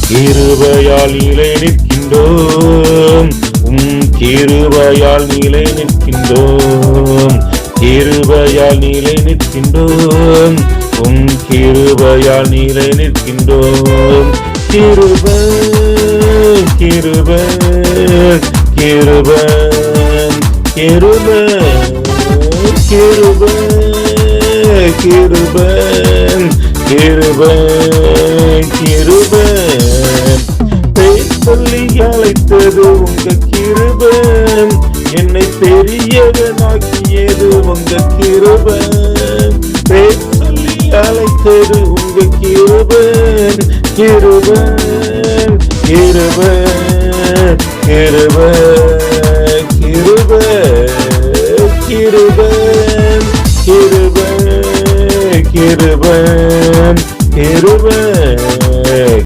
கிருபையால் நிலை நிற்கின்றோம். கிருபையால் நிலை நிற்கின்றோம். கிருபையால் நிலை நிற்கின்றோம். கிருபையால் நிலை நிற்கின்றோம். கிருபை கிருபை கிருபை கிருபை கிருபை கிருபை கிருபை கிருபை சொல்லி அழைத்தது உங்க கிருபை. என்னை பெரியவனாக்கியது உங்க கிருபை. சொல்லி அழைத்தது உங்க கிருபை. கிருபை